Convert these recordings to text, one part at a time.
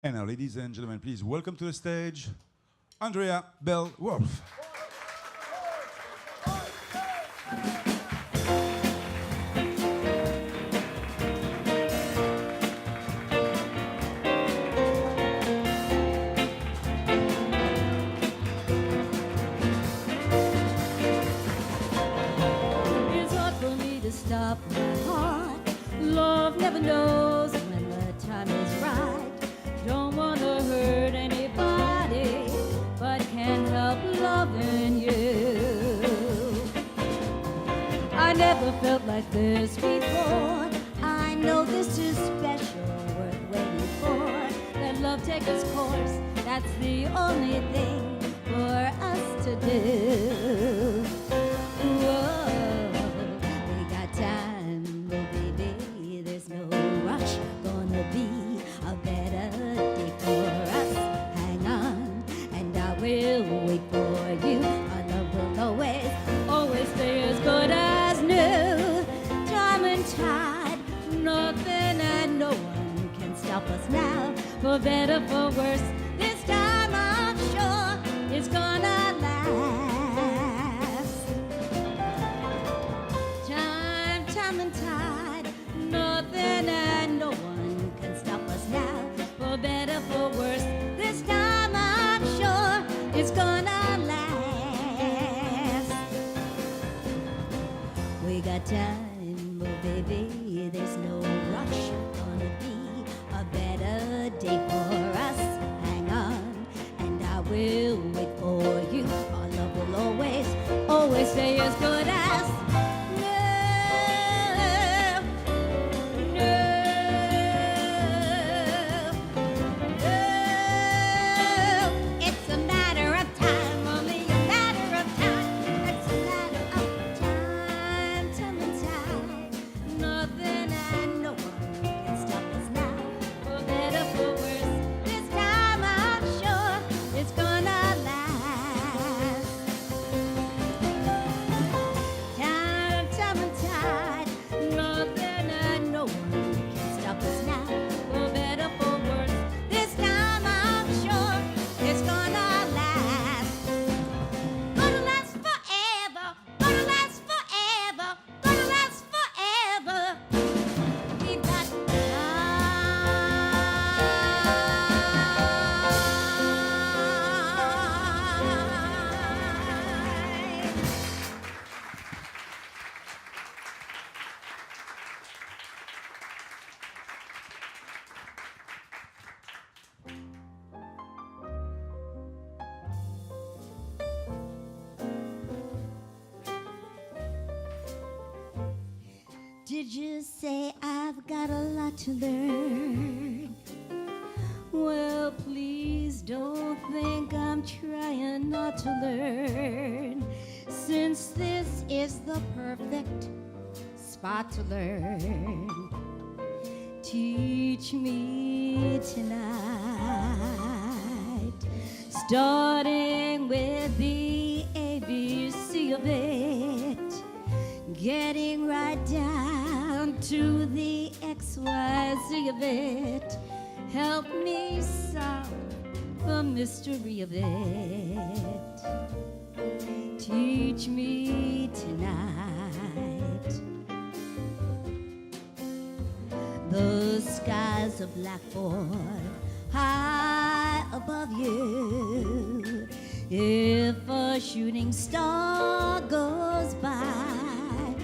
And now, ladies and gentlemen, please welcome to the stage, AndreaBellWolff. It's hard for me to stop my heart. Love never knows when the time is right. Don't want to hurt anybody, but can't help loving you. I never felt like this before. I know this is special, worth waiting for. Let love take its course, that's the only thing for us to do. Whoa, we got time, oh baby, there's no rush. Gonna be a better day for us. Hang on, and I will wait for you. Our love will always stay as good as new. Time and tide, nothing and no one can stop us now. For better, for worse, this time I'm sure it's gonna last. Time and tide, nothing and no one can stop us now. For better, for worse, this time I'm sure it's gonna last. We got time, oh baby, there's no rush. Gonna be a better day for us. Hang on, and I will wait for you. Our love will always stay as good as Did you say I've got a lot to learn? Well, please don't think I'm trying not to learn, since this is the perfect spot to learn. Teach me tonight, starting with the ABC of it, getting right down to the XYZ of it. Help me solve the mystery of it. Teach me tonight. The sky's a blackboard high above you. If a shooting star goes by,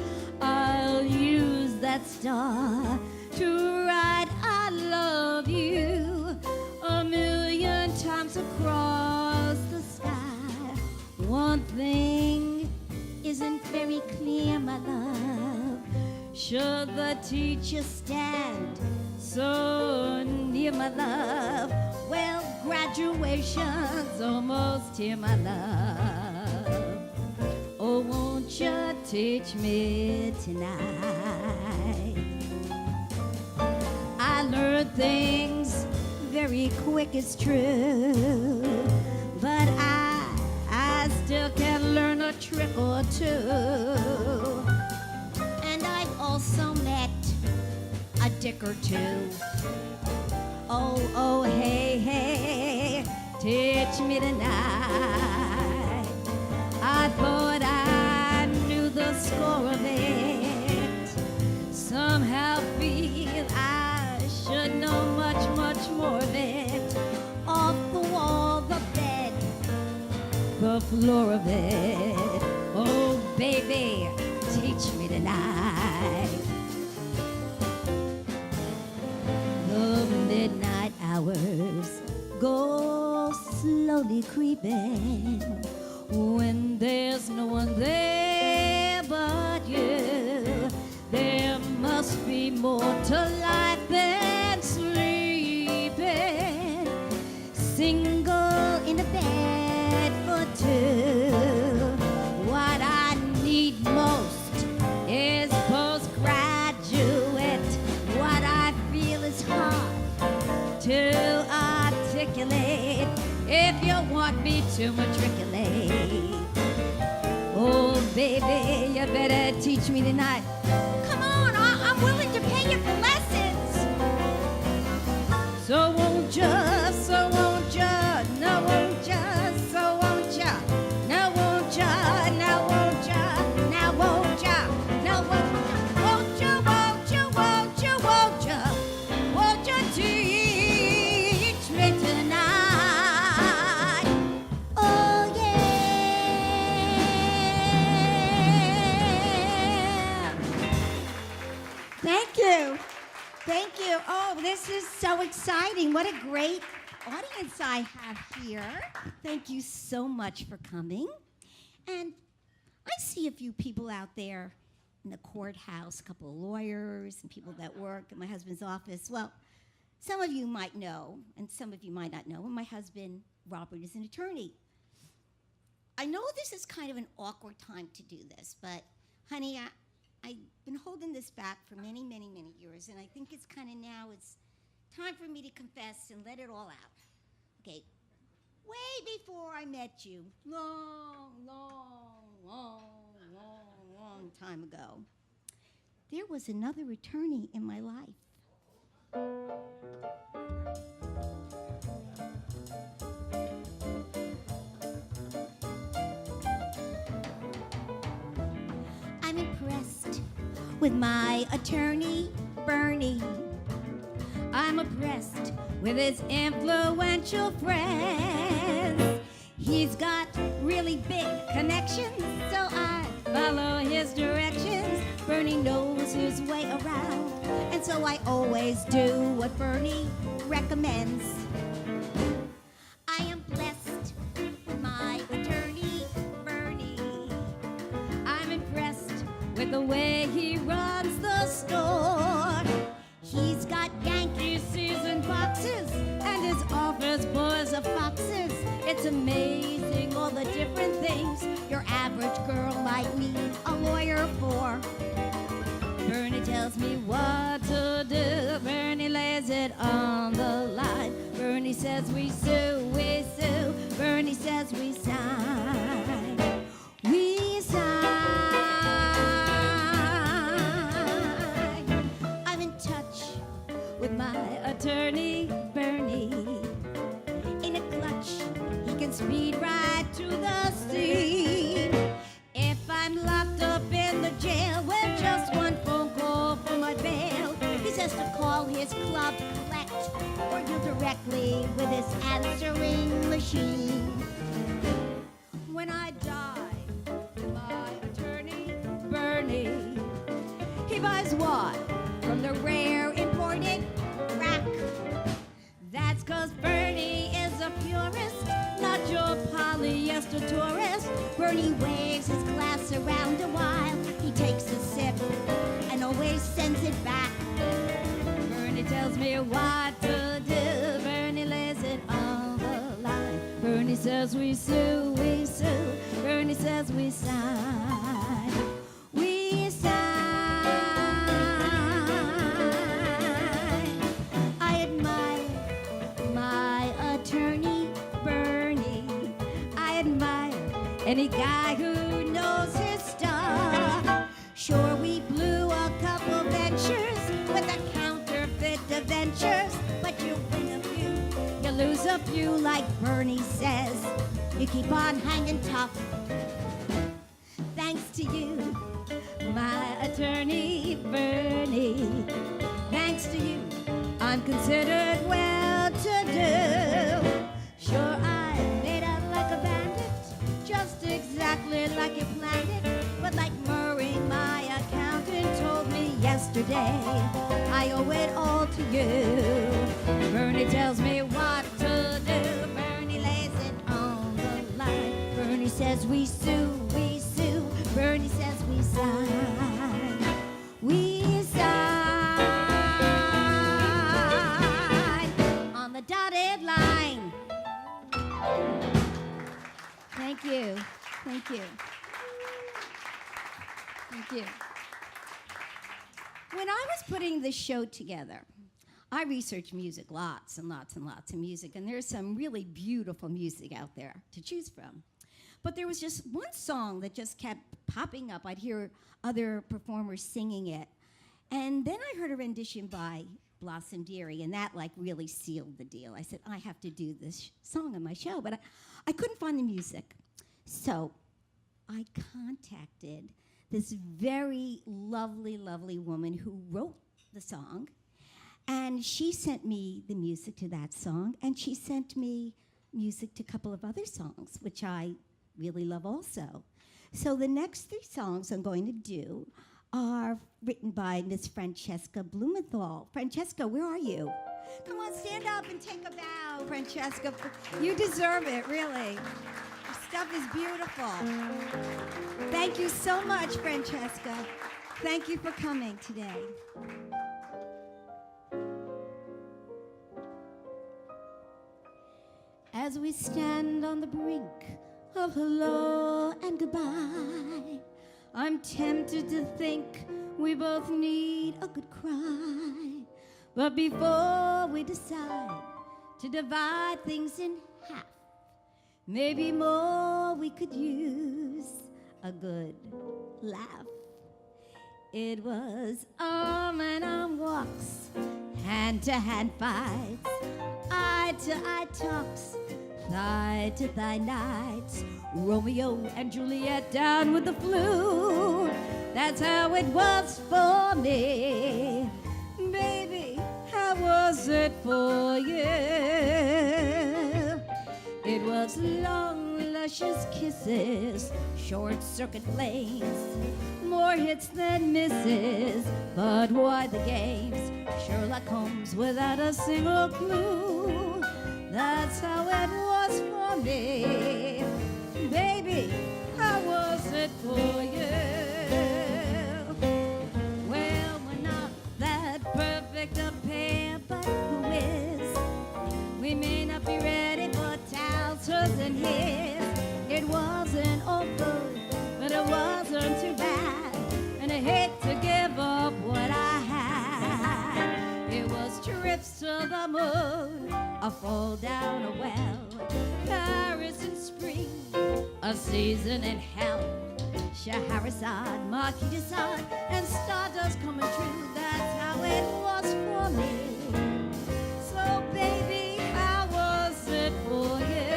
I'll use that star to write I love you 1,000,000 times across the sky. One thing isn't very clear, my love. Should the teacher stand so near, my love? Well, graduation's almost here, my love. Oh, won't you teach me tonight? I learned things very quick, it's true, but I still can learn a trick or two. And I've also met a dick or two. Oh, hey, the floor of it. Oh, baby, teach me tonight. The midnight hours go slowly creeping when there's no one there but you. There must be more to life than sleeping. Single in a bed for two. What I need most is postgraduate. What I feel is hard to articulate. If you want me to matriculate, oh baby, you better teach me tonight. Come on, I'm willing to pay you for lessons. So won't you, so won't you, no won't you, so won't you, no won't you, no won't you, no won't you, no won't you, won't you, won't you, won't you, won't you teach me tonight? Oh yeah. Thank you. Thank you. Oh, this is so exciting. What a great audience I have here. Thank you so much for coming. And I see a few people out there in the courthouse, a couple of lawyers and people that work in my husband's office. Well, some of you might know, and some of you might not know, my husband, Robert, is an attorney. I know this is kind of an awkward time to do this, but honey, I've been holding this back for many, many, many years, and I think it's kind of now, it's time for me to confess and let it all out. Okay, way before I met you, long time ago, there was another attorney in my life. I'm impressed with my attorney, Bernie. I'm impressed with his influential friends. He's got really big connections, so I follow his directions. Bernie knows his way around, and so I always do what Bernie recommends. I am blessed with my attorney, Bernie. I'm impressed with the way he runs the store. He's got Yankee season boxes, and his office boys are foxes. It's amazing all the different things your average girl might need a lawyer for. Bernie tells me what to do. Bernie lays it on the line. Bernie says we sue, we sue. Bernie says we sign, we sign. I'm in touch with my attorney, Bernie. In a clutch, he can speed right to the scene. If I'm locked up in the jail with just one phone call for my bail, he says to call his club collect or deal directly with his answering machine. When I die, my attorney, Bernie, he buys what? From the rare imported crack. That's 'cause Bernie is a purist, not your polyester tourist. Bernie waves his glass around a while. He takes a sip and always sends it back. Bernie tells me what to do. Bernie lays it on the line. Bernie says we sue, we sue. Bernie says we sign, we sign. I admire my attorney, Bernie. I admire any guy who knows his stuff. Sure, we blew a couple ventures with the counterfeit ventures, but you win a few, you lose a few, like Bernie says. You keep on hanging tough. Thanks to you, my attorney, Bernie. Thanks to you, I'm considered well-to-do. Sure, I made out like a bandit, today. I owe it all to you. Bernie tells me what to do. Bernie lays it on the line. Bernie says we sue, we sue. Bernie says we sign. We sign on the dotted line. Thank you. Thank you. Thank you. When I was putting this show together, I researched music, lots and lots and lots of music, and there's some really beautiful music out there to choose from. But there was just one song that just kept popping up. I'd hear other performers singing it. And then I heard a rendition by Blossom Dearie, and that like really sealed the deal. I said, I have to do this song on my show, but I couldn't find the music. So I contacted this very lovely, lovely woman who wrote the song, and she sent me the music to that song, and she sent me music to a couple of other songs, which I really love also. So the next 3 songs I'm going to do are written by Miss Francesca Blumenthal. Francesca, where are you? Come on, stand up and take a bow, Francesca. You deserve it, really. Your stuff is beautiful. Thank you so much, Francesca. Thank you for coming today. As we stand on the brink of hello and goodbye, I'm tempted to think we both need a good cry. But before we decide to divide things in half, maybe more, we could use a good laugh. It was arm-in-arm walks, hand-to-hand fights, eye-to-eye talks, thigh-to-thigh nights, Romeo and Juliet down with the flu. That's how it was for me. Baby, how was it for you? It was long, luscious kisses, short-circuit flames, more hits than misses, but why the games? Sherlock Holmes without a single clue. That's how it was for me. Baby, how was it for you? Well, we're not that perfect a pair, but who is? We may not be ready for towels, hers and his. It wasn't all good, but it wasn't too bad. And I hate to give up what I had. It was trips to the moon, a fall down a well, Paris in spring, a season in hell, Scheherazade, Marquis de Sade, and stardust coming true. That's how it was for me. So baby, how was it for you?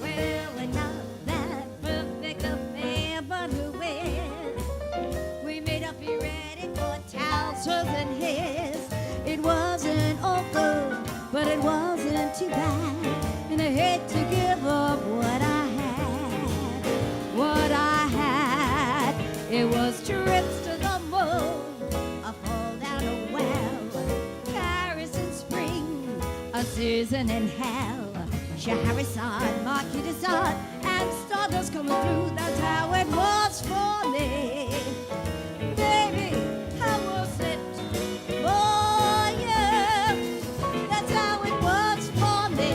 Well, we're not that perfect a pair, but who is? We may not be ready for towels, hers and his. It wasn't all good, but it wasn't too bad. And I hate to give up what I had. What I had, it was trips to the moon, a fall down a well, Paris in spring, a season in hell, Scheherazade, Marquis de Sade, and stardust coming through. That's how it was for me. Baby, how was it for you? That's how it was for me.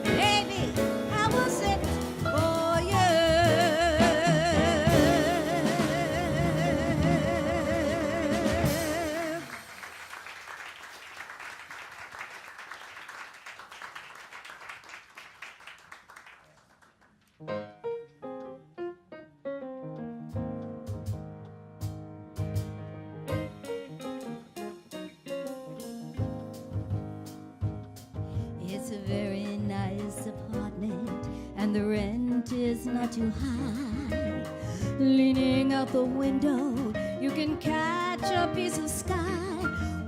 Baby, how was it for you? It's a very nice apartment, and the rent is not too high. Leaning out the window, you can catch a piece of sky.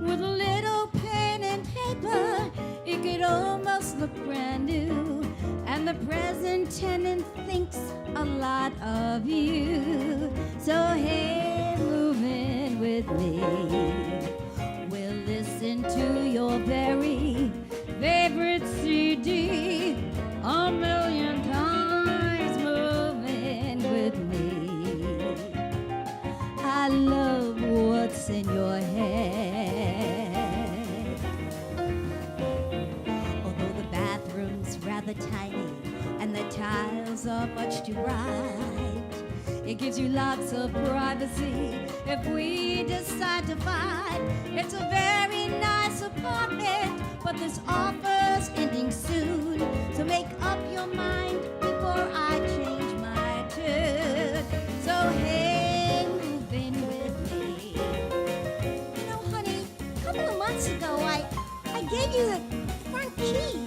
With a little pen and paper, it could almost look brand new. And the present tenant thinks a lot of you. So hey, move with me. We'll listen to your very favorite CD a million times, moving with me. I love what's in your head. Although the bathroom's rather tiny and the tiles are much too bright, it gives you lots of privacy if we decide to fight. It's a very nice apartment, but this offer's ending soon. So make up your mind before I change my tune. So hey, move in with me. You know, honey, a couple of months ago, I gave you the front key.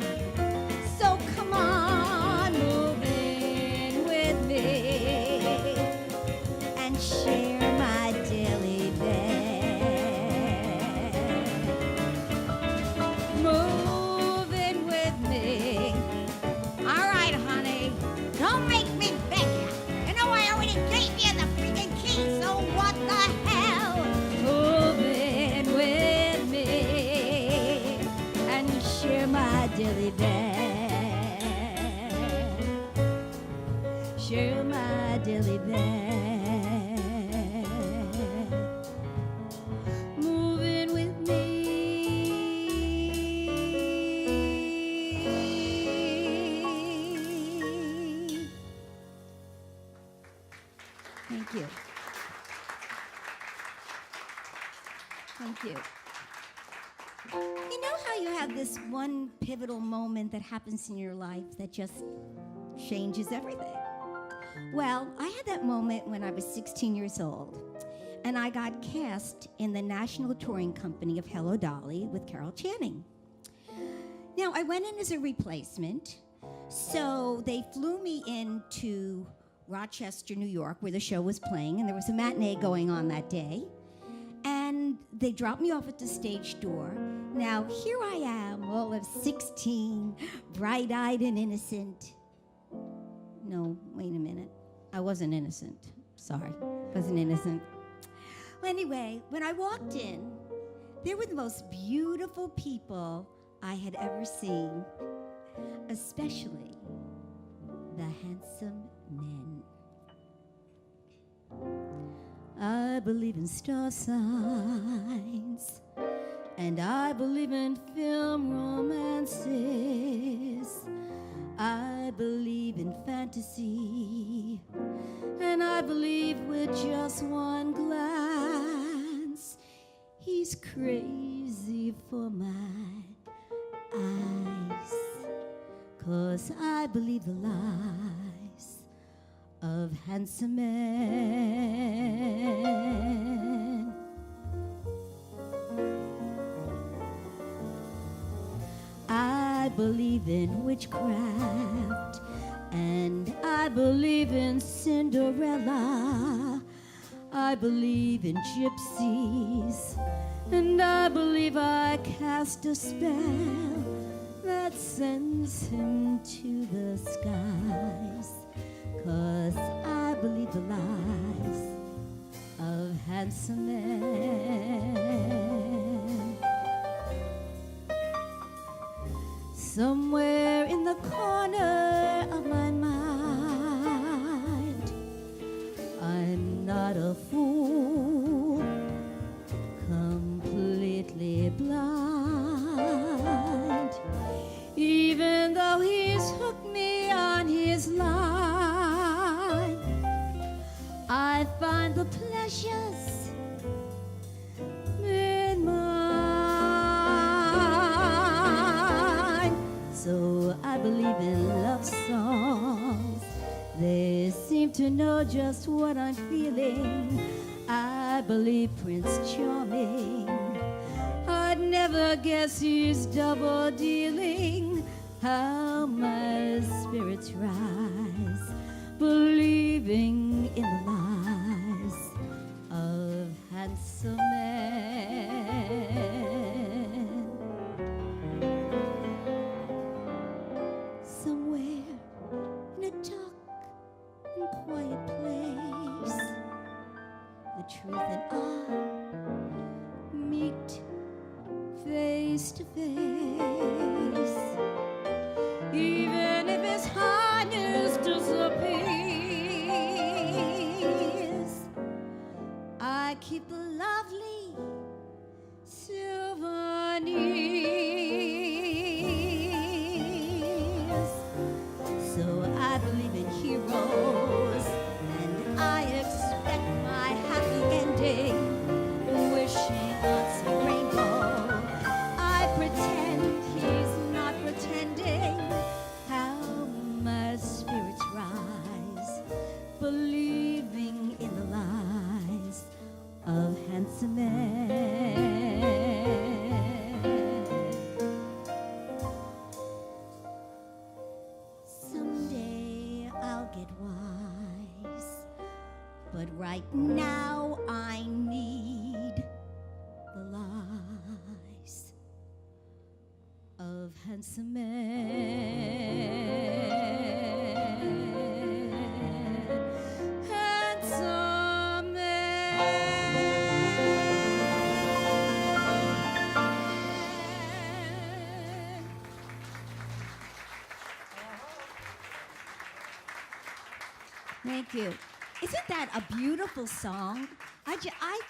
So come on, move in with me and share my daily bed. Move in with me. All right, honey. Don't make me beg you. You know I already gave you the freaking key, so what the hell? Move in with me and share my daily bed. Share my daily bed. Move in with me. Thank you. Thank you. You know how you have this one pivotal moment that happens in your life that just changes everything? Well, I had that moment when I was 16 years old, and I got cast in the national touring company of Hello Dolly with Carol Channing. Now, I went in as a replacement, so they flew me into Rochester, New York, where the show was playing, and there was a matinee going on that day. And they dropped me off at the stage door. Now, here I am, all of 16, bright-eyed and innocent. No, wait a minute. I wasn't innocent. Sorry, wasn't innocent. Well, anyway, when I walked in, they were the most beautiful people I had ever seen, especially the handsome men. I believe in star signs, and I believe in film romances. I believe in fantasy, and I believe with just one glance, he's crazy for my eyes. 'Cause I believe the lies of handsome men. I believe in witchcraft, and I believe in Cinderella. I believe in gypsies, and I believe I cast a spell that sends him to the skies. 'Cause I believe the lies of handsome men. Somewhere in the corner of my mind, I'm not a fool, completely blind. Even though he's hooked me on his line, I find the pleasures in mine. So I believe in love songs. They seem to know just what I'm feeling. I believe Prince Charming. I'd never guess he's double dealing. How my spirits rise, believing in the lies of handsome men. Somewhere in a dark and quiet place, the truth and I even if his highness disappears. I keep the lovely souvenirs. So I believe in heroes, and I expect my happy ending. Wishing on some rainbow, I pretend he's not pretending. How my spirits rise, believing in the lies of handsome men. Someday I'll get wise, but right now I need the lies of handsome men. Handsome men. Thank you. Isn't that a beautiful song? I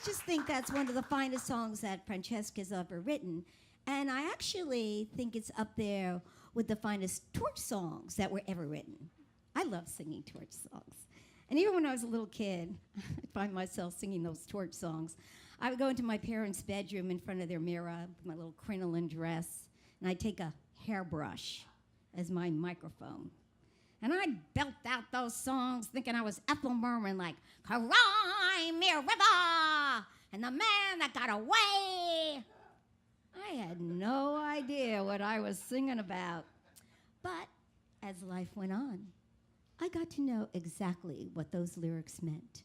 just think that's one of the finest songs that Francesca's ever written. And I actually think it's up there with the finest torch songs that were ever written. I love singing torch songs. And even when I was a little kid, I'd find myself singing those torch songs. I would go into my parents' bedroom in front of their mirror with my little crinoline dress, and I'd take a hairbrush as my microphone. And I'd belt out those songs thinking I was Ethel Merman, like, Cry Me a River, and the man that got away. I had no idea what I was singing about. But as life went on, I got to know exactly what those lyrics meant.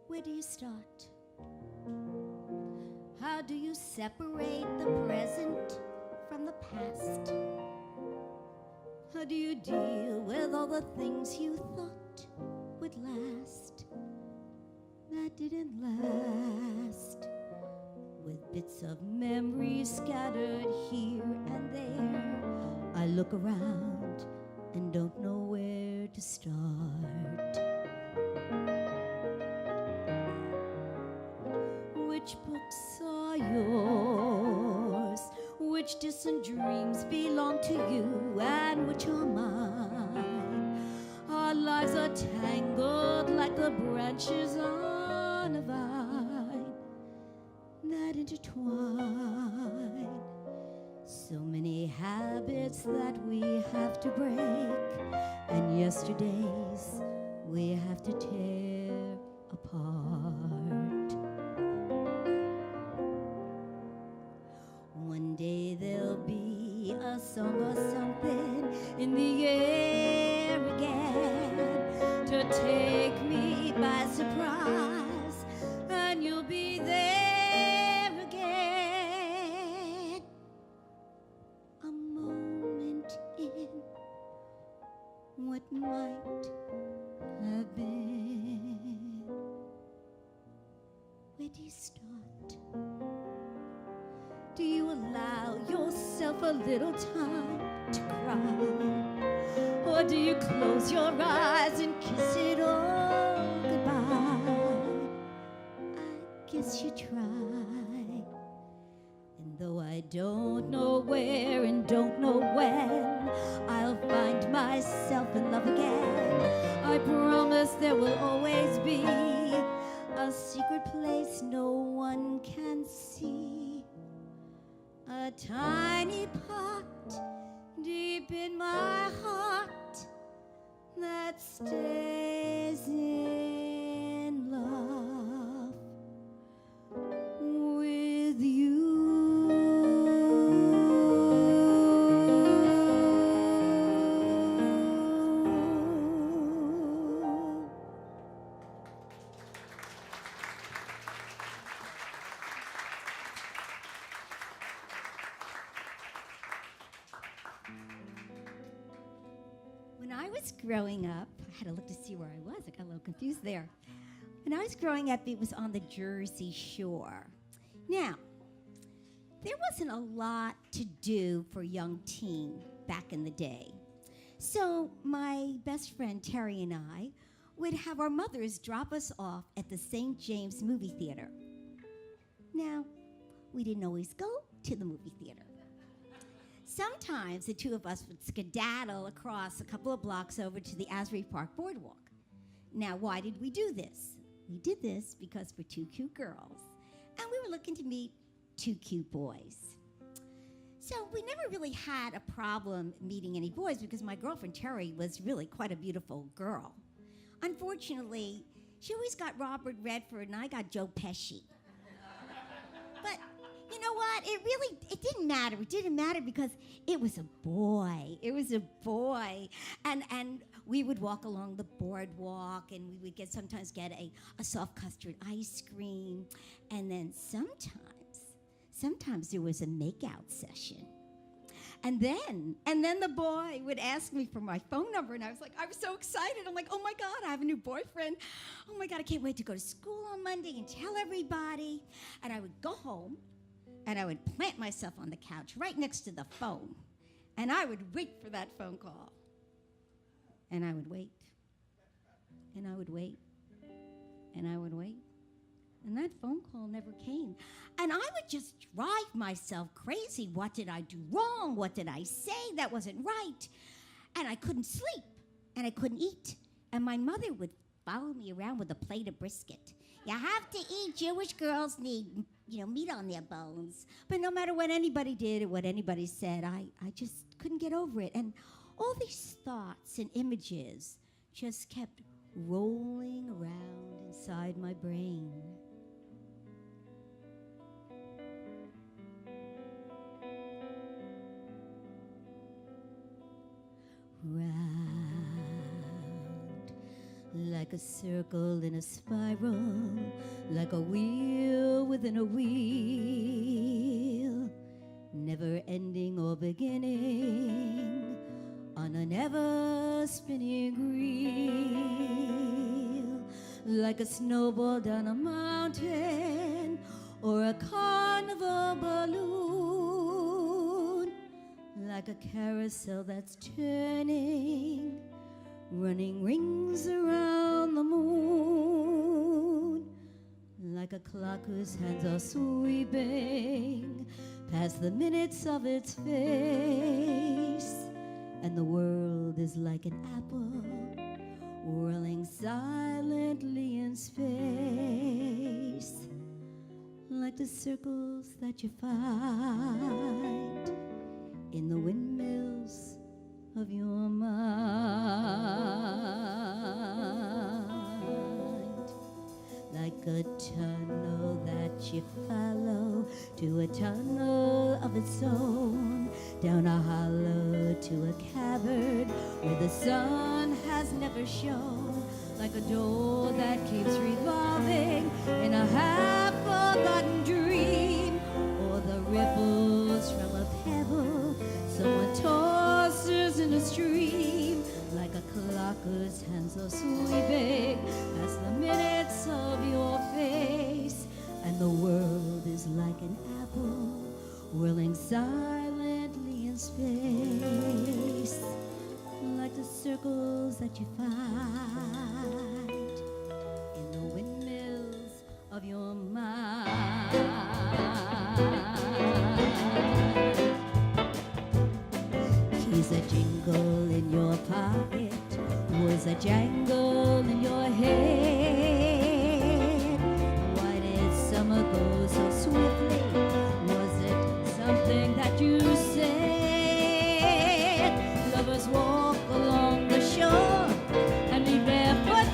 Where do you start? How do you separate the present from the past? How do you deal with all the things you thought would last that didn't last? With bits of memory scattered here and there, I look around and don't know where to start. Which books are yours? Which distant dreams belong to you and which are mine? Our lives are tangled like the branches on a vine that intertwine. So many habits that we have to break, and yesterdays we have to tear apart. One day there'll be a song or something in the air again to take me by surprise, and you'll be there again. A moment in what might have been. Where do you start? Do you allow yourself a little time to cry? Or do you close your eyes and kiss it all goodbye? I guess you try. And though I don't know where and don't know when, I'll find myself in love again. I promise there will always be a secret place no one can see. A tiny pot deep in my heart that stays in love with you. When I was growing up, I had to look to see where I was. I got a little confused there. When I was growing up, it was on the Jersey Shore. Now, there wasn't a lot to do for a young teen back in the day. So my best friend Terry and I would have our mothers drop us off at the St. James movie theater. Now, we didn't always go to the movie theater. Sometimes the two of us would skedaddle across a couple of blocks over to the Asbury Park Boardwalk. Now, why did we do this? We did this because we're two cute girls, and we were looking to meet two cute boys. So we never really had a problem meeting any boys because my girlfriend Terry was really quite a beautiful girl. Unfortunately, she always got Robert Redford and I got Joe Pesci. But you know what? It didn't matter. It didn't matter because it was a boy. It was a boy. And we would walk along the boardwalk and we would sometimes get a soft custard ice cream. And then sometimes there was a makeout session. And then the boy would ask me for my phone number, and I was so excited. I'm like, oh my God, I have a new boyfriend. Oh my God, I can't wait to go to school on Monday and tell everybody. And I would go home, and I would plant myself on the couch right next to the phone, and I would wait for that phone call. And I would wait, and I would wait, and I would wait. And that phone call never came. And I would just drive myself crazy. What did I do wrong? What did I say that wasn't right? And I couldn't sleep, and I couldn't eat. And my mother would follow me around with a plate of brisket. You have to eat. Jewish girls need, meat on their bones. But no matter what anybody did or what anybody said, I just couldn't get over it. And all these thoughts and images just kept rolling around inside my brain. Round, like a circle in a spiral, like a wheel within a wheel, never ending or beginning, on a never spinning reel, like a snowball down a mountain or a carnival balloon, like a carousel that's turning, running rings around the moon, like a clock whose hands are sweeping past the minutes of its face, and the world is like an apple whirling silently in space, like the circles that you find in the windmills of your mind, like a tunnel that you follow to a tunnel of its own, down a hollow to a cavern where the sun has never shone, like a door that keeps revolving in a half-forgotten dream, or the ripples from a pebble someone tosses in a stream, like a clock whose hands are sweeping past the minutes of your face, and the world is like an apple whirling silently in space, like the circles that you find in the windmills of your mind. Keys a jingle in your pocket, was a jangle in your head. Why did summer go so swiftly? Was it something that you said? Lovers walk along the shore and be barefoot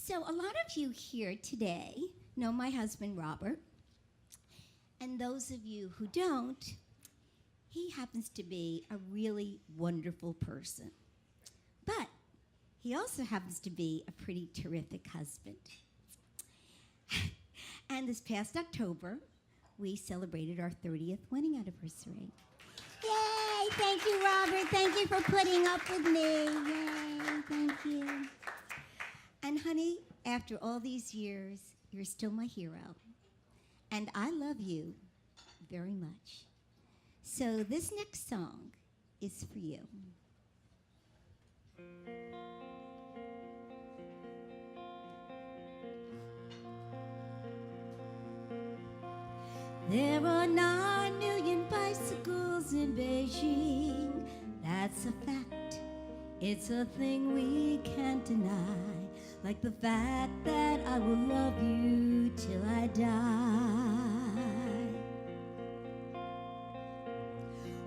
So a lot of you here today know my husband, Robert. And those of you who don't, he happens to be a really wonderful person. But he also happens to be a pretty terrific husband. And this past October, we celebrated our 30th wedding anniversary. Yay! Thank you, Robert. Thank you for putting up with me. Yay! Thank you. And honey, after all these years, you're still my hero. And I love you very much. So this next song is for you. There are 9 million bicycles in Beijing. That's a fact. It's a thing we can't deny. Like the fact that I will love you till I die.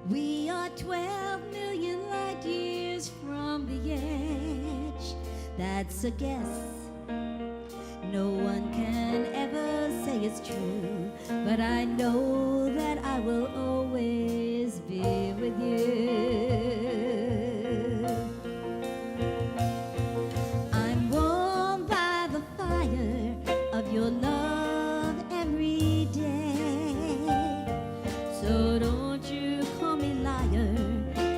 We are 12 million light years from the edge. That's a guess. No one can ever say it's true, but I know that I will always be with you. I'm warmed by the fire of your love every day. So don't you call me liar,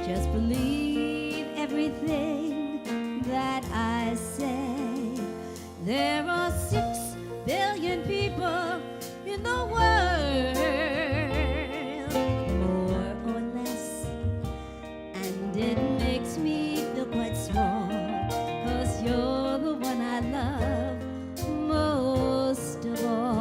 just believe everything that I say. There are 6 billion people in the world, more or less, and it makes me feel quite small, 'cause you're the one I love most of all.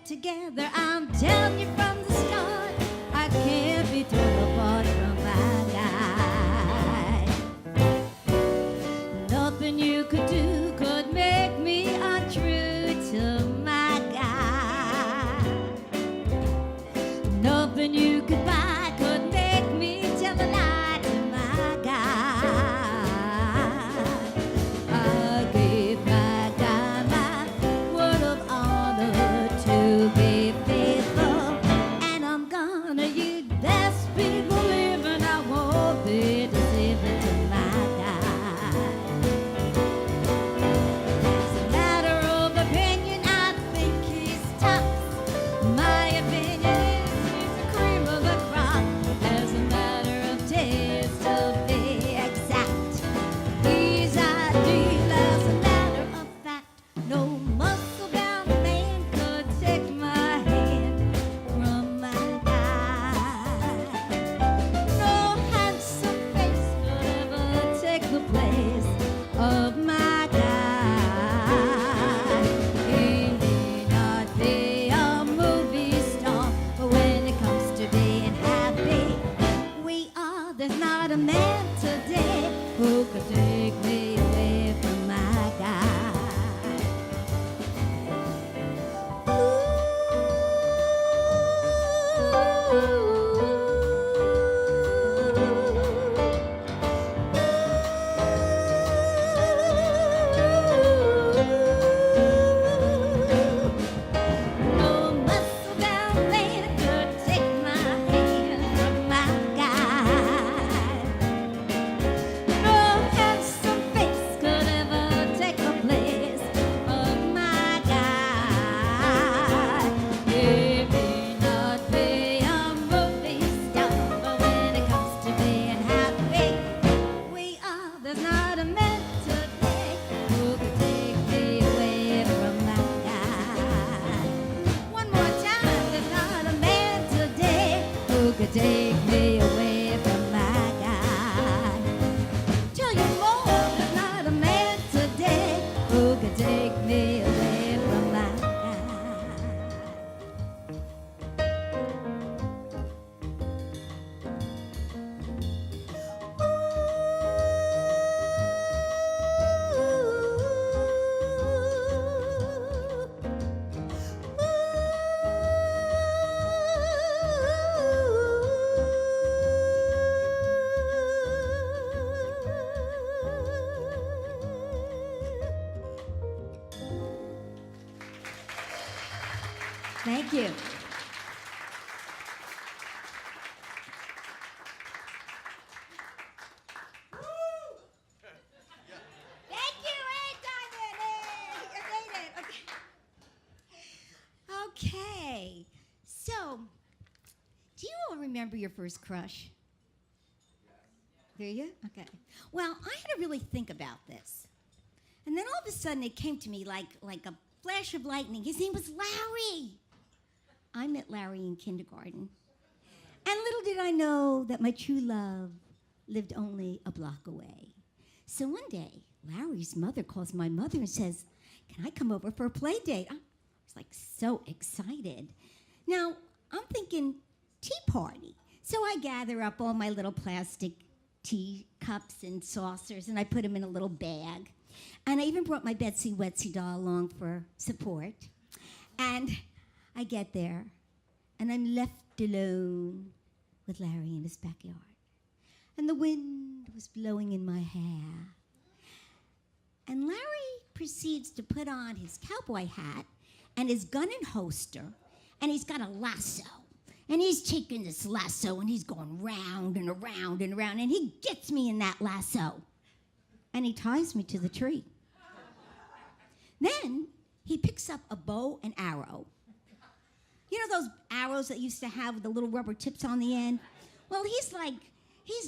Together, I'm telling you from the start, I can't be torn apart from my guy. Nothing you could do could make me untrue to my guy. Nothing you could buy could make me tell a lie to my guy. I gave my guy my word of honor to be faithful take me away from my guy? Tell you more, there's not a man today who could take me away from my guy. Thank you. Thank you, Diamond. You made it. Okay. So, do you all remember your first crush? Do you? Okay. Well, I had to really think about this. And then all of a sudden it came to me like a flash of lightning. His name was Larry. I met Larry in kindergarten. And little did I know that my true love lived only a block away. So one day, Larry's mother calls my mother and says, "Can I come over for a play date?" I was like so excited. Now, I'm thinking tea party. So I gather up all my little plastic tea cups and saucers and I put them in a little bag. And I even brought my Betsy Wetsy doll along for support. And I get there, and I'm left alone with Larry in his backyard. And the wind was blowing in my hair. And Larry proceeds to put on his cowboy hat and his gun and holster, and he's got a lasso. And he's taking this lasso, and he's going round and around and around, and he gets me in that lasso. And he ties me to the tree. Then he picks up a bow and arrow. You know those arrows that used to have the little rubber tips on the end? Well, he's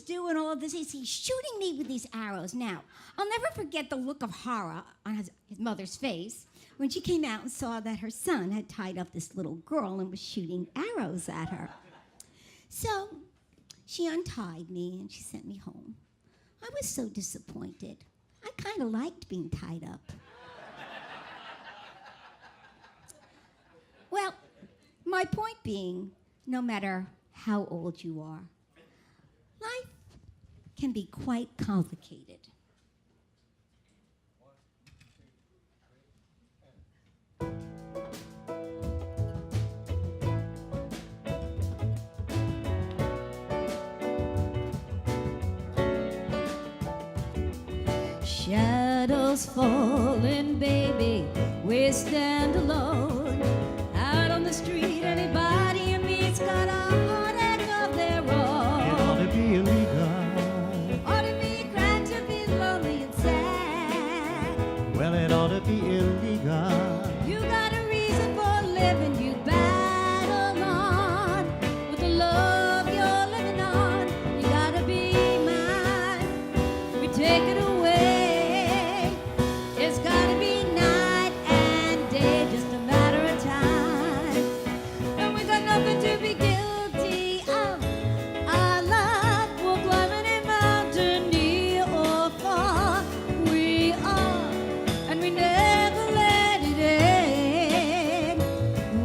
doing all of this. He's shooting me with these arrows. Now, I'll never forget the look of horror on his mother's face when she came out and saw that her son had tied up this little girl and was shooting arrows at her. So she untied me and she sent me home. I was so disappointed. I kind of liked being tied up. Well, my point being, no matter how old you are, life can be quite complicated. Shadows falling, baby, we stand alone. Out on the street, anybody you meet's got a heartache of their own. It ought to be illegal. Ought to be a crime to be lonely and sad. Well, it ought to be illegal. You got a reason for living, you battle on. With the love you're living on, you gotta be mine. We take it away. It's gotta be night and day, just a matter of time. And we got nothing to be guilty of. Our love will climb any mountain, near or far. We are, and we never let it end.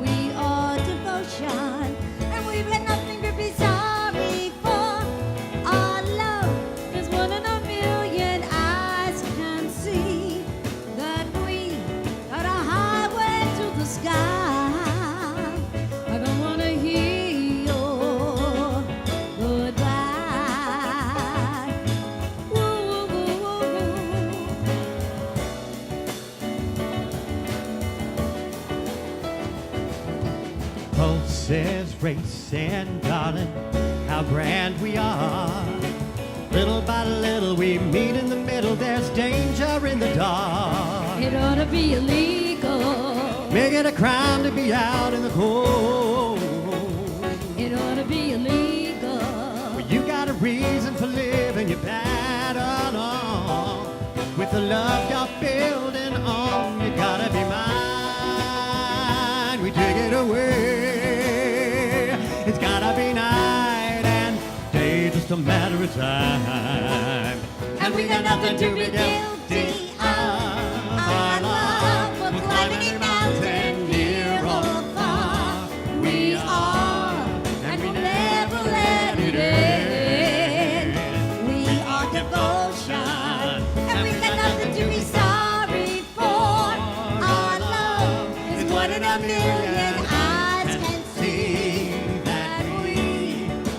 We are devotion, and we've got nothing to be sorry for. Our love is one in a million eyes can see. That we got a highway to the sky. I don't wanna hear your goodbye. Woo, woo, woo, woo, woo. Pulses racing, darling, how grand we are. Little by little we meet in the middle, there's danger in the dark. It ought to be illegal. Make it a crime to be out in the cold. It ought to be illegal. Well, you got a reason for living, you battle on. With the love you're building on, you gotta be mine. We take it away. It's gotta be night time. And we got nothing to be guilty of. Our love will climb any mountain, near or far. We are, and we never let it end. We are devotion, and we got nothing to be sorry for. Our love is one in a million eyes can see. That we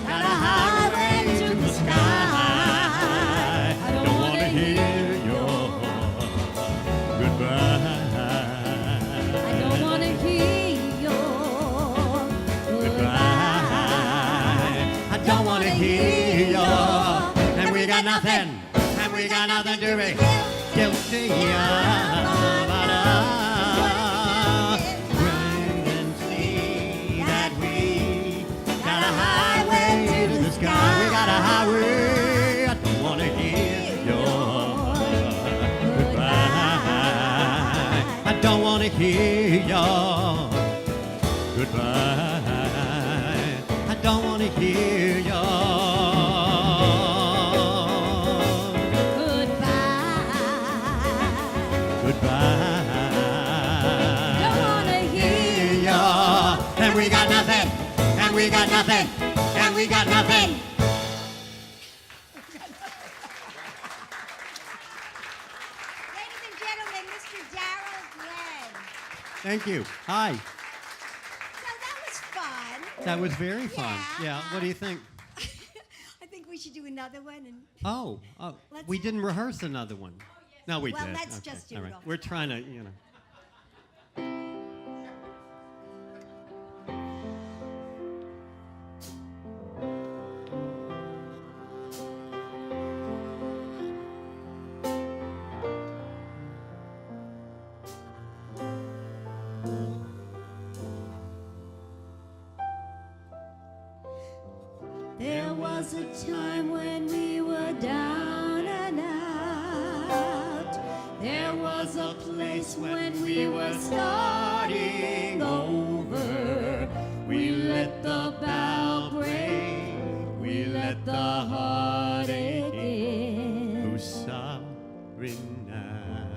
got a highway to the sky. I don't want to hear your goodbye. I don't want to hear your goodbye. I don't want to hear your. And we got nothing. And we got nothing to be guilty of. But wait and see that we got a highway to the sky. We got a highway. I don't want to hear your goodbye. I don't want to hear your goodbye. I don't want to hear your goodbye. Don't wanna hear your. And we got nothing. And we got nothing. And we got nothing. Ladies and gentlemen, Mr. Darrell Glenn. Thank you. Hi. So that was fun. That was very fun. Yeah. What do you think? I think we should do another one. And Oh, Let's- we didn't rehearse another one. No, we Well, did. let's just do all it right. all. We're trying to, you know. There was a time when we were down and out. There was a place when we were starting over. We let the bow break. We let the heartache in. Who's sorry now?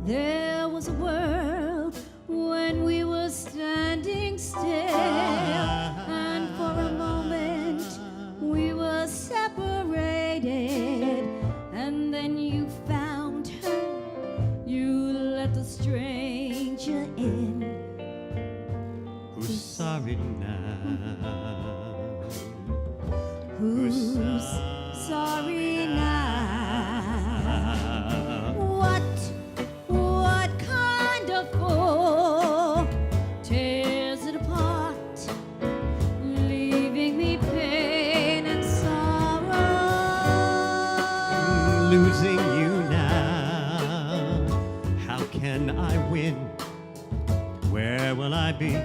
There was a world when we were standing still, and for a moment we were separated, and then you found her, you let the stranger in. Who's sorry now? Who's sorry now? What kind of fool tears it apart, leaving me pain and sorrow? Losing you now. How can I win? Where will I be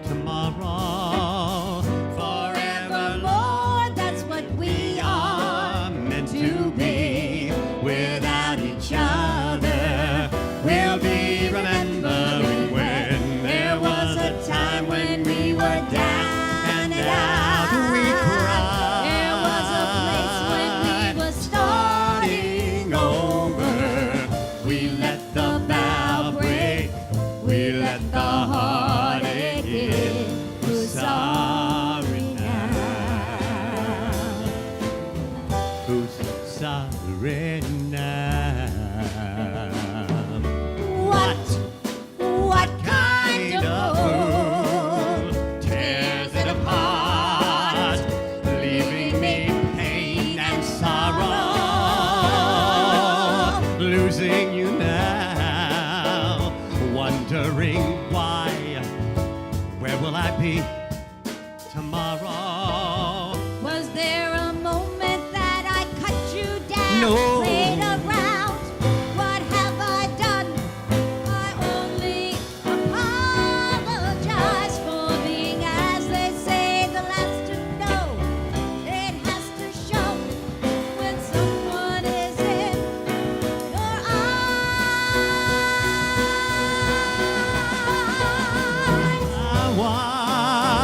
tomorrow? Forevermore, that's what we are Meant to be without each other. We'll be remembering when there was a time when we were down and out. We cried. There was a place when we were starting over. We let the bow break. We let the heartache in. Who's sorry now? Who's sorry now? What kind of fool tears it apart, leaving me pain and sorrow? Losing you now, wondering why. Where will I be tomorrow? Was there a moment that I cut you down? No. Played around? What have I done? I only apologize for being, as they say, the last to know. It has to show when someone is in your eyes. Why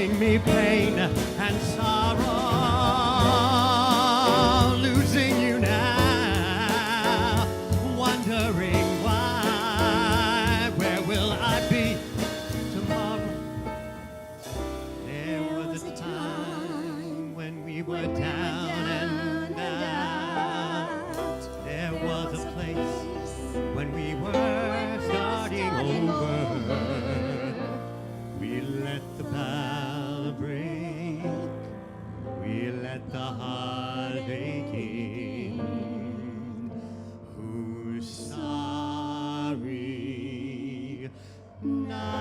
bring me pain and sorrow. Losing you now, wondering why. Where will I be tomorrow? There was a time when we were down and out. There was a place when we were starting over. We let the bow break. We let the heartache in. Who's sorry now?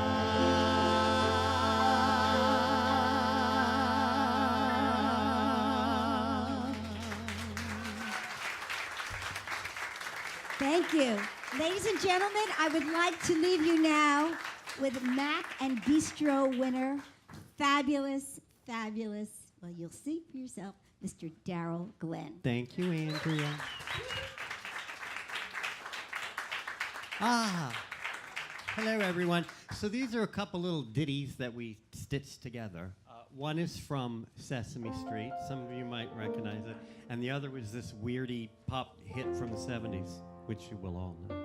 Thank you. Ladies and gentlemen, I would like to leave you now with Mac and Bistro winner, fabulous, fabulous, well, you'll see for yourself, Mr. Daryl Glenn. Thank you, Andrea. Hello, everyone. So these are a couple little ditties that we stitched together. One is from Sesame Street. Some of you might recognize it. And the other was this weirdy pop hit from the 70s, which you will all know.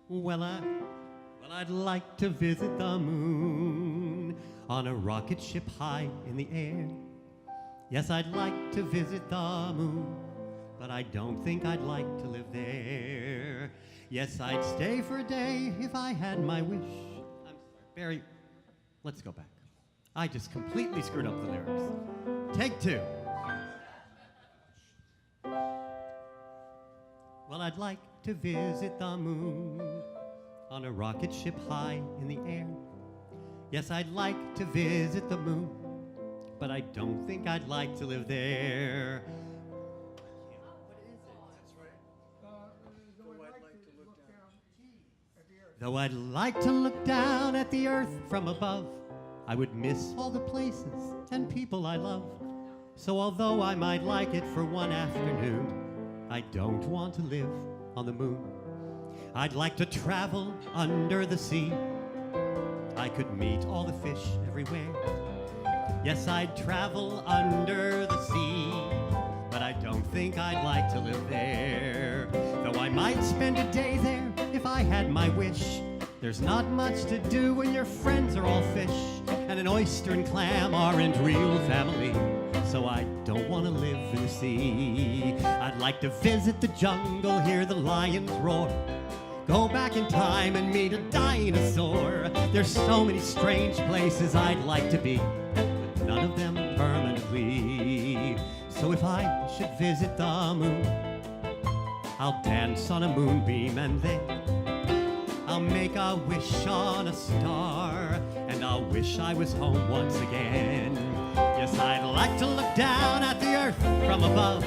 Well, I'd like to visit the moon on a rocket ship high in the air. Yes, I'd like to visit the moon, but I don't think I'd like to live there. Yes, I'd stay for a day if I had my wish. I'm sorry, Barry, let's go back. I just completely screwed up the lyrics. Take two. Well, I'd like to visit the moon on a rocket ship high in the air. Yes, I'd like to visit the moon, but I don't think I'd like to live there. Though I'd like to look down at the earth from above, I would miss all the places and people I love. So although I might like it for one afternoon, I don't want to live on the moon. I'd like to travel under the sea. I could meet all the fish everywhere. Yes, I'd travel under the sea, but I don't think I'd like to live there. Though I might spend a day there if I had my wish. There's not much to do when your friends are all fish, and an oyster and clam aren't real family. So I don't want to live in the sea. I'd like to visit the jungle, hear the lions roar, go back in time and meet a dinosaur. There's so many strange places I'd like to be, but none of them permanently. So if I should visit the moon, I'll dance on a moonbeam and then I'll make a wish on a star, and I'll wish I was home once again. Yes, I'd like to look down at the earth from above,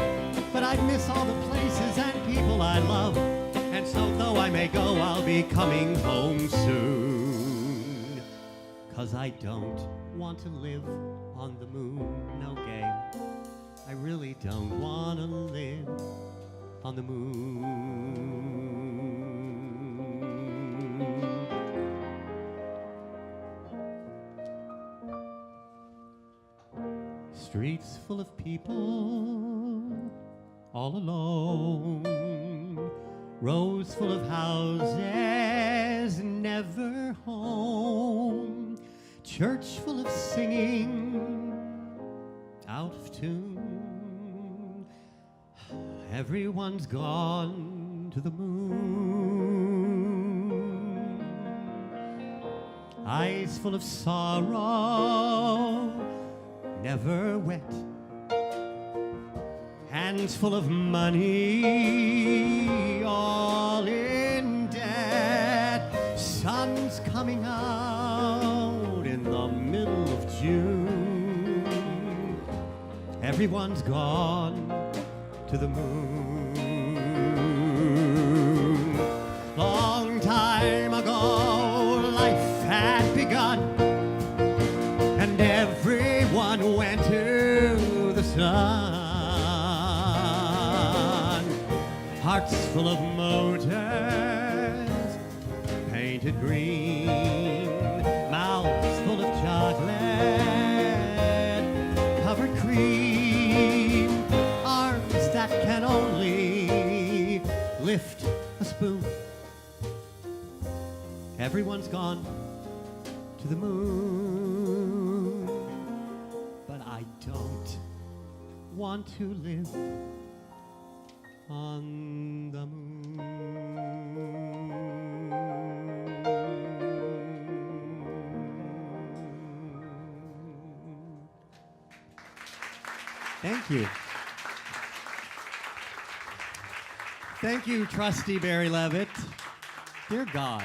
but I'd miss all the places and people I love. And so though I may go, I'll be coming home soon. 'Cause I don't want to live on the moon, no game. I really don't want to live on the moon. Streets full of people, all alone. Rows full of houses, never home. Church full of singing, out of tune. Everyone's gone to the moon. Eyes full of sorrow, never wet. Hands full of money, all in debt. Sun's coming out in the middle of June. Everyone's gone to the moon. Long time ago, life had begun, and everyone went to the sun. Hearts full of motors, painted green, mouths full of chocolate, covered cream, arms that can only lift a spoon. Everyone's gone to the moon, but I don't want to live on the moon. Thank you. Thank you, trusty Barry Levitt. Dear God.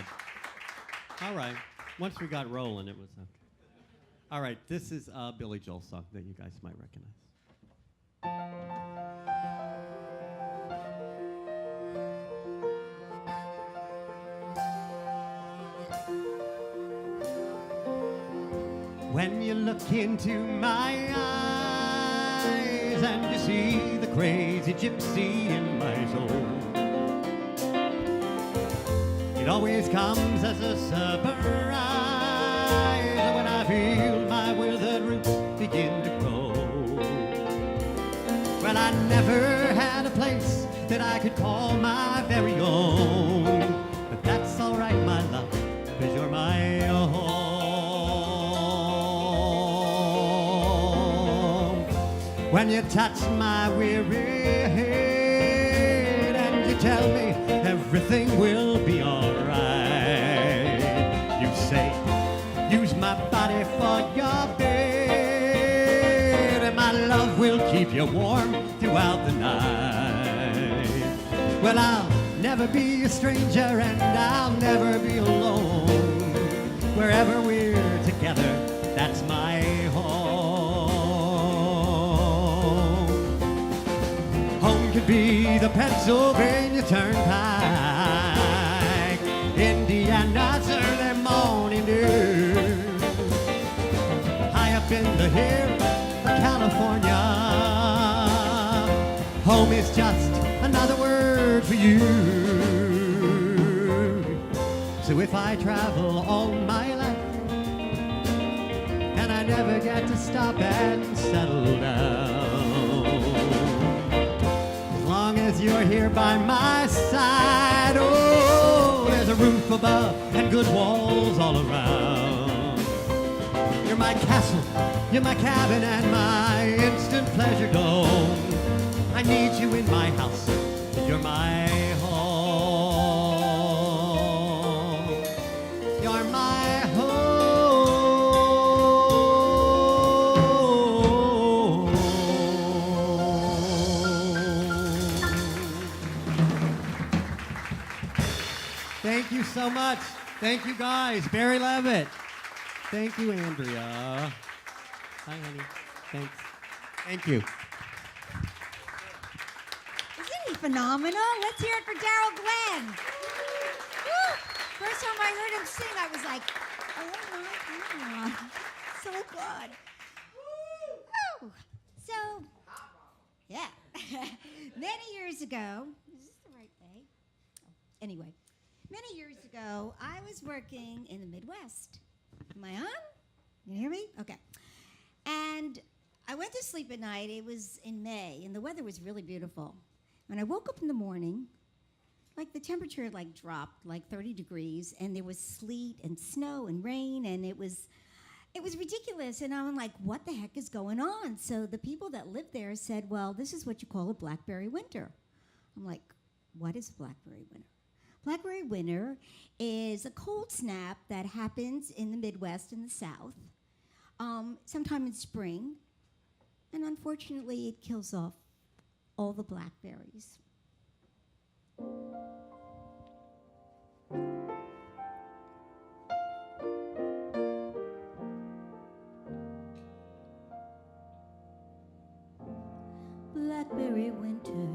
All right. Once we got rolling, it was okay. All right. This is a Billy Joel song that you guys might recognize. When you look into my eyes and you see the crazy gypsy in my soul, it always comes as a surprise when I feel my withered roots begin to grow. Well, I never had a place that I could call my very own, but that's all right, my love, 'cause you're my own. When you touch my weary head and you tell me everything will be alright, you say, use my body for your bed, and my love will keep you warm throughout the night. Well, I'll never be a stranger and I'll never be alone. Wherever we're together, that's my home. Home could be the Pennsylvania Turnpike, Indiana's early morning dew, high up in the hills of California. Home is just another word for you. So if I travel all my life and I never get to stop and settle down, as long as you're here by my side, oh, there's a roof above and good walls all around. You're my castle, you're my cabin and my instant pleasure dome. I need you in my house, you're my home. You're my home. Thank you so much. Thank you guys. Barry Levitt. Thank you, Andrea. Hi, honey. Thanks. Thank you. Isn't he phenomenal? Let's hear it for Daryl Glenn. Woo! First time I heard him sing, I was like, oh my God. So good. Woo! So, yeah. Many years ago, is this the right way? Oh, anyway, many years ago, I was working in the Midwest. Am I on? Can you hear me? Okay. And I went to sleep at night. It was in May, and the weather was really beautiful. When I woke up in the morning, like the temperature had like dropped like 30 degrees, and there was sleet and snow and rain, and it was ridiculous. And I'm like, what the heck is going on? So the people that lived there said, well, this is what you call a blackberry winter. I'm like, what is blackberry winter? Blackberry winter is a cold snap that happens in the Midwest and the South, sometime in spring, and unfortunately it kills off all the blackberries. Blackberry winter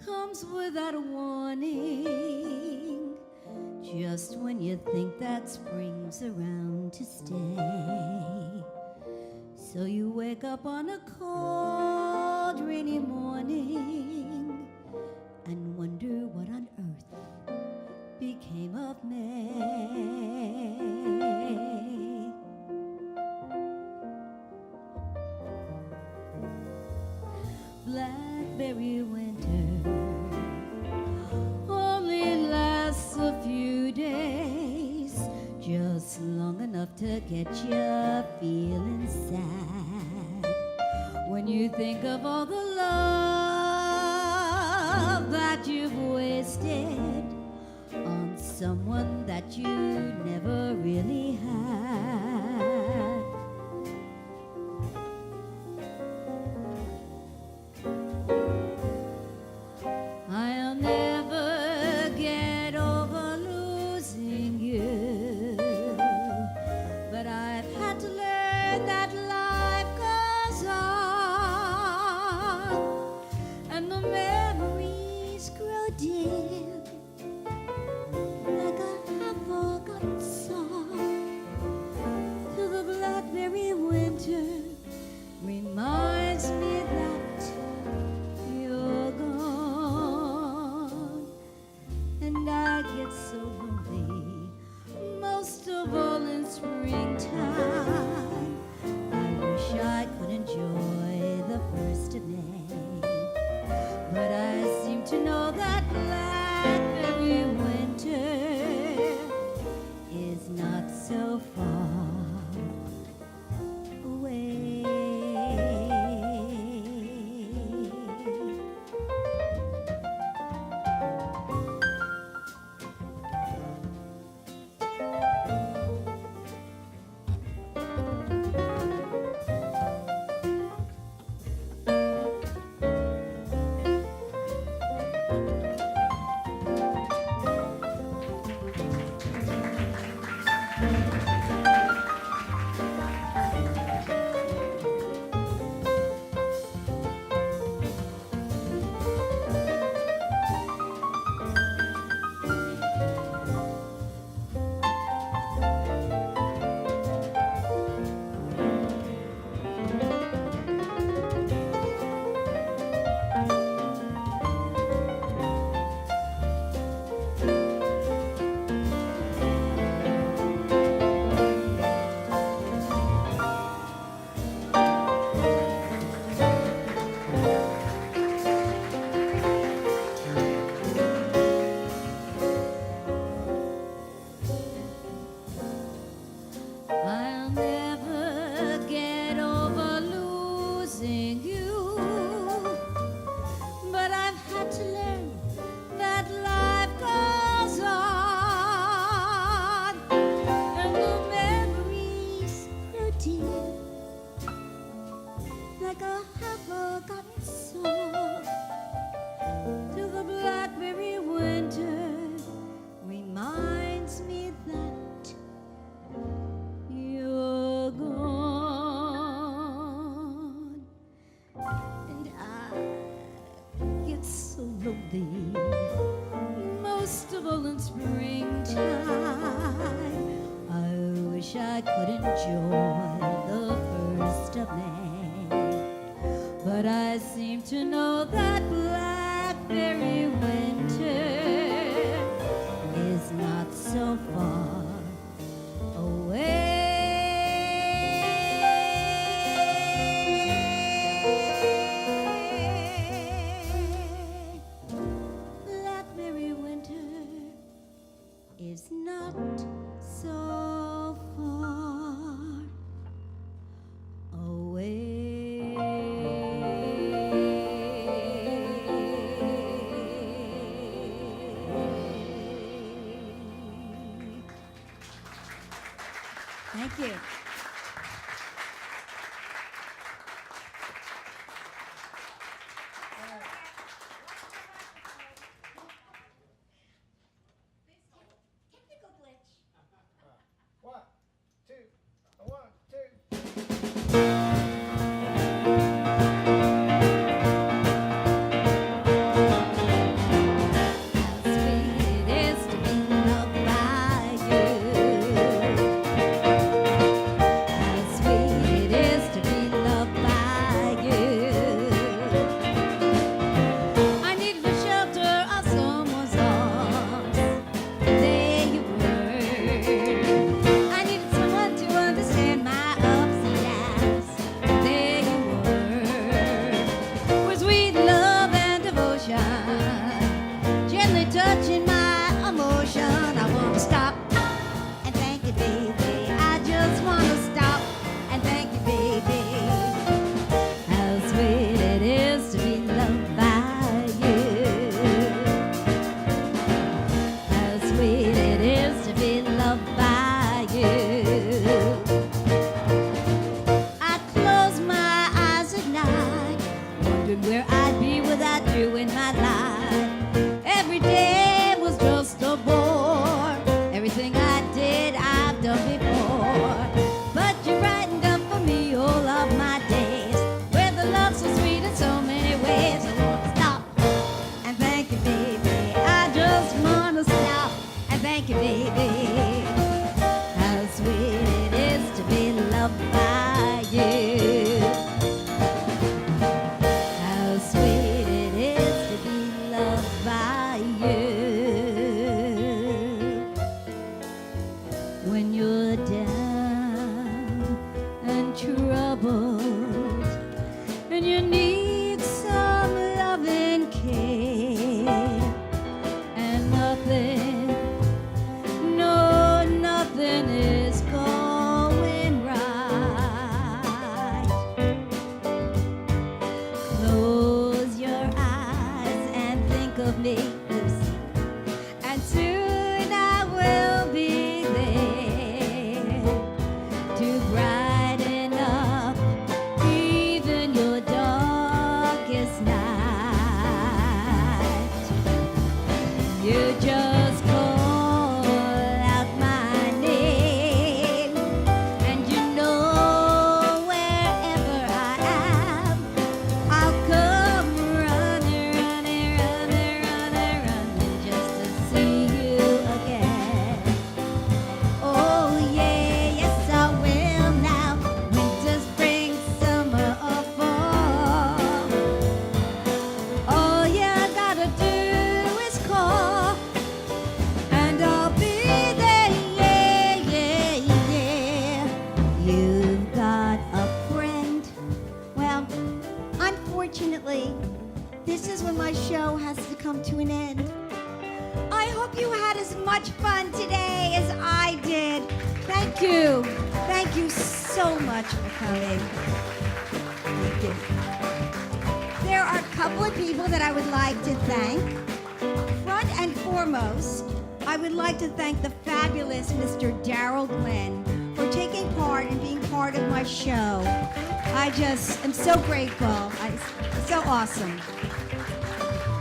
comes without a warning, just when you think that spring's around to stay. So you wake up on a cold, rainy morning and wonder what on earth became of May. Blackberry winter only lasts a few days, just long enough to get you feeling sad. When you think of all the love that you've wasted on someone that you never really had. I'll never get over losing you, but I've had to learn that life goes on, and the memories grow dim like a half-forgotten song. Till the blackberry winter reminds me that you're gone, and I get so lonely, most of all in springtime. I wish I could enjoy the first of May, but I seem to know that blackberry winter is not so far away. I'll never get over losing you, but I've had to learn that life goes on, and the memories grow dear like a half-forgotten song. Till the blackberry winter reminds me that you're gone, and I get so lonely, most of all in springtime. I wish I could enjoy the first of May, but I seem to know that blackberry winter is not so far away. Blackberry winter is not so far away. Thank you. Technical glitch. One, two, one, two. How sweet it is to be loved by you. Thank you, baby. How sweet it is to be loved by you. How sweet it is to be loved by you. When you're down and troubled and you need some love and care, and nothing, no, nothing is going right. Close your eyes and think of me, and soon I will be there to brighten up even your darkest night. You just call out my name, and you know wherever I am, I'll come running, running, running, running, running just to see you again. Oh yeah, yes I will now. Winter, spring, summer, or fall. All you gotta do is call, and I'll be there. Yeah, yeah, yeah. You've got a friend. Well, unfortunately, this is when my show has to come to an end. I hope you had as much fun today as I did. Thank you. Thank you so much for coming. Thank you. There are a couple of people that I would like to thank. Front and foremost, I would like to thank the fabulous Mr. Daryl Glenn for taking part and being part of my show. I just am so grateful. So awesome.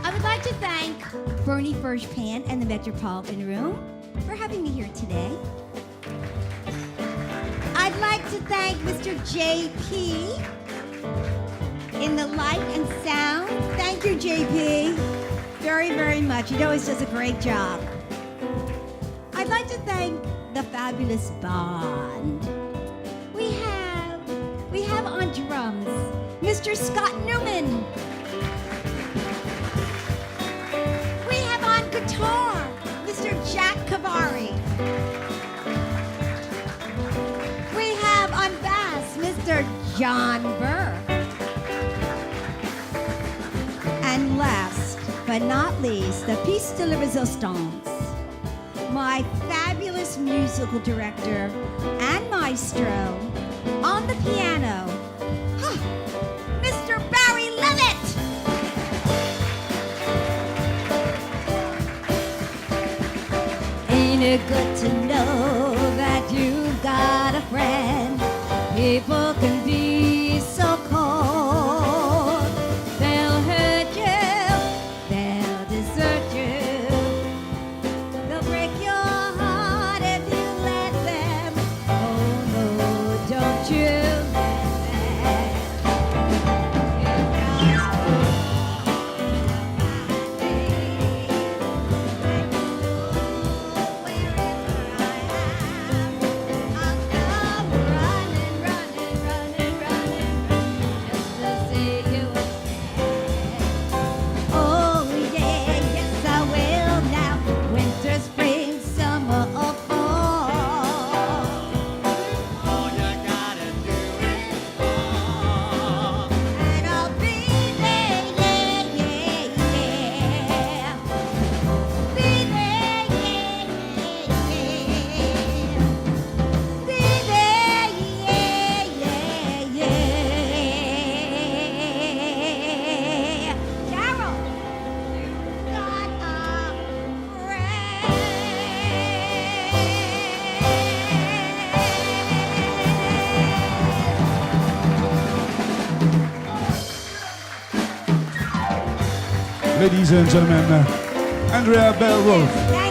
I would like to thank Bernie Bergpan and the Metropolitan Room for having me here today. I'd like to thank Mr. JP in the light and sound. Thank you, JP, very, very much. He always does a great job. I'd like to thank the fabulous band. We have on drums Mr. Scott Newman. We have on guitar Mr. Jack Cavari. We have on bass Mr. John Burr. And last but not least, the piece de la resistance, my fabulous musical director and maestro on the piano, Mr. Barry Levitt. Ain't it good to know that you've got a friend? People can be so cold. They'll hurt you, they'll desert you, they'll break your heart if you let them. Oh no, don't you let them. You just call my name, and you know wherever I am, I'll come running, running, running, running, running just to see you again. Oh yeah, yes I will now. Winter, spring, summer, or fall. All you gotta do is call. And I'll be there, yeah, yeah, yeah. Be there, yeah, yeah, yeah. Be there, yeah, yeah, yeah. Carol, you've got a friend. Ladies and gentlemen, AndreaBellWolff. Thank